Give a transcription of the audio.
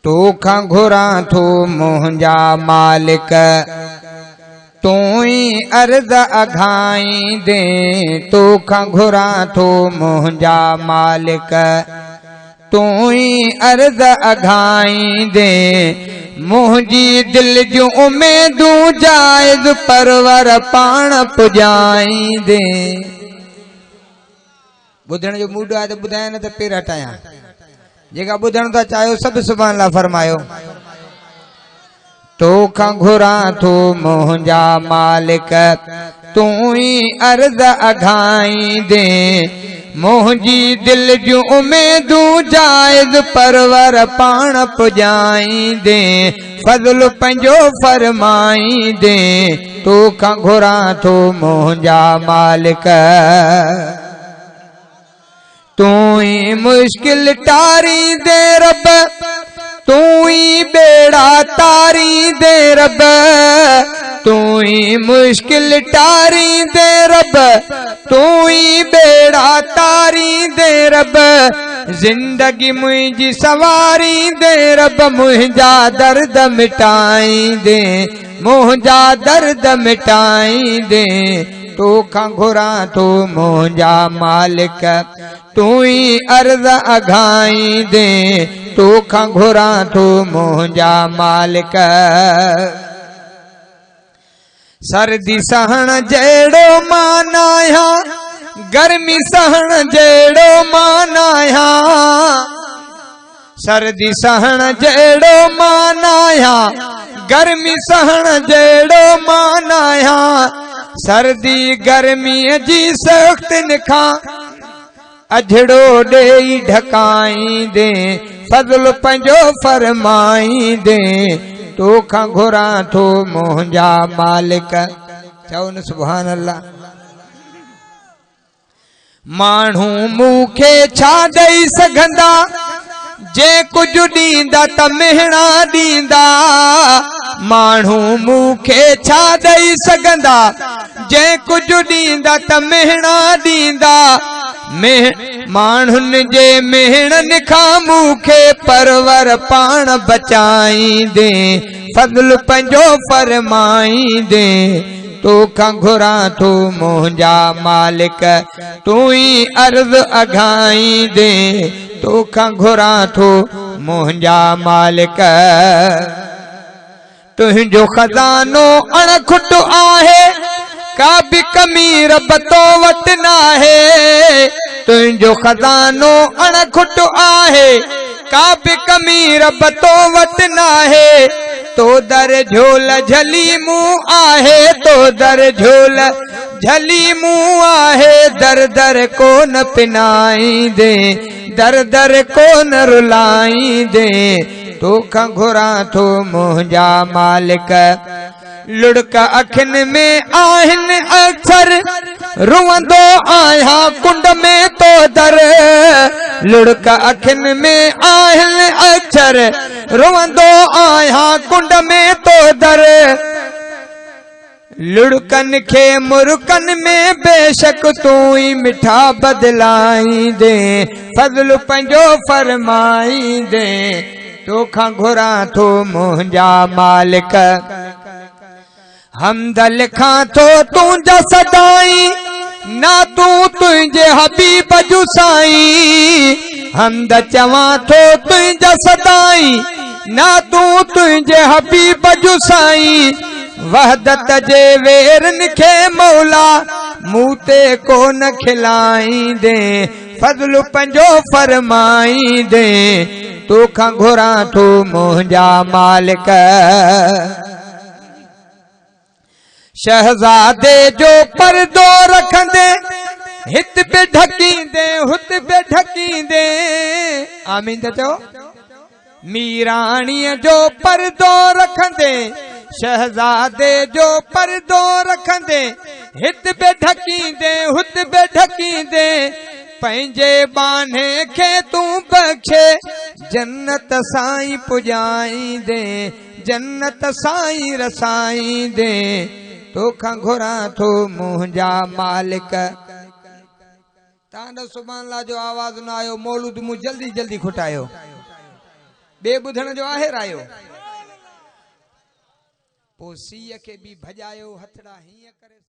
तोखां घुरा थो मुंहिंजा मालिक तू ही अर्ज़ अघाई दे। तोखां घुरा थो मुंहिंजा मालिक तू ही अर्ज़ अघाई दे। मुंहिंजी दिल जूं उमेदूं जायज़ परवर पाण पुॼाई दे। ॿुधण जो मूड आहे त ॿुधायां न त पेर हटायां। जेका ॿुधण था चाहियो सभु सुभाणे अल्लाह फरमायो। तोखां घुरा थो मुंहिंजा मालिक तू ही अर्ज़ अघाई दे। मुंहिंजी दिल जूं उमेदूं जायज़ परवर पाण पुॼाई दे। फज़ल पंहिंजो फरमाई दे। तोखां घुरा थो मुंहिंजा मालिक तू ही मुश्किल टारी दे रब तू ही बेड़ा तारी दे रब। तू ही मुश्किल टारी दे रब तू ही बेड़ा तारी दे रब। जिंदगी मुंहिंजी सवारी दे रब। मुंहिंजा दर्द मिटाई दे मुंहिंजा दर्द मिटाई दे। तोखां घुरा थो मुंहिंजा मालिक तू ही अर्ज़ अघाई दे। तोखां घुरा थो मुंहिंजा मालिक सर्दी सहण जहिड़ो मां न आहियां गर्मी सहण जहिड़ो मां न आहियां। सर्दी सहण जहिड़ो मां न आहियां गर्मी सहण जहिड़ो मां न आहियां। सर्दी गर्मीअ जी सख़्तिन खां अजड़ो ॾेई ढकाई दे। फज़ल पंहिंजो फरमाई दे। तोखां घुरा थो मुंहिंजा मालिक चओ न सुभान अल्लाह। माण्हू मूंखे छा ॾेई सघंदा जे कुझु ॾींदा त मिहणा ॾींदा। माण्हू मूंखे छा ॾेई सघंदा जे कुझु ॾींदा त मिहणा ॾींदा। माण्हुनि जे मिहणनि खां मूंखे परवर पाण बचाई दे। फज़ल पंहिंजो फरमाई दे। तोखां घुरा थो मुंहिंजा मालिक तू ही अर्ज़ अघाई दे। तोखां घुरा थो मुंहिंजा मालिक तुंहिंजो खज़ानो अणखुट आहे का बि कमी रब तो वटि नाहे। तुंहिंजो खज़ानो अणखुट आहे का बि कमी रब तो वटि नाहे। तो दर झोल झली मूं आहे तो दर झोल झली मूं आहे। दर दर कोन पिनाई दे दर दर कोन रुलाई दे। तोखां घुरा थो मुंहिंजा मालिक लुड़क अखियुनि में आहिनि अक्सर रुअंदो आहियां कुंड में तो दर। लुड़क अखियुनि में आहिनि अक्सर रुअंदो आहियां कुंड में तो दर। लुड़कन खे मुर्कन में बेशक तू ही मिठा बदलाई दे। फज़ल पंहिंजो फरमाई दे। तोखां घुरा थो मुंहिंजा मालिक हमद लिखां थो तुंहिंजा सदाई ना तू तुंहिंजे हबीब जूं साईं। हमद चवां थो तुंहिंजा सदाई ना तू तुंहिंजे हबीब जूं साईं। वहदत जे वेरनि खे मौला मूं ते कोन खिलाई दे। फज़ल पंहिंजो फरमाई दे। तोखां घुरा थो मुंहिंजा मालिक शहज़ादे जो पर्दो रखंदे हित पे ढकींदे हुत पे ढकींदे। आमीन त चओ। मीराणीअ जो पर्दो रखंदे शहज़ादे जो पर्दो रखंदे हित पे ढकींदे हुत पे ढकींदे। पंहिंजे बाने खे तूं बख़्शे जन्नत साईं पुॼाई दे जन्नत साईं रसाई दे। तोखां घुरा थो मुंहिंजा मालिक तांडो सुभान अल्लाह जो आवाज़ न आयो मौलूद मूं जल्दी जल्दी खुटायो। बे बुधण जो आहे रायो पो सीय के भी भजायो हथड़ा हीअं करे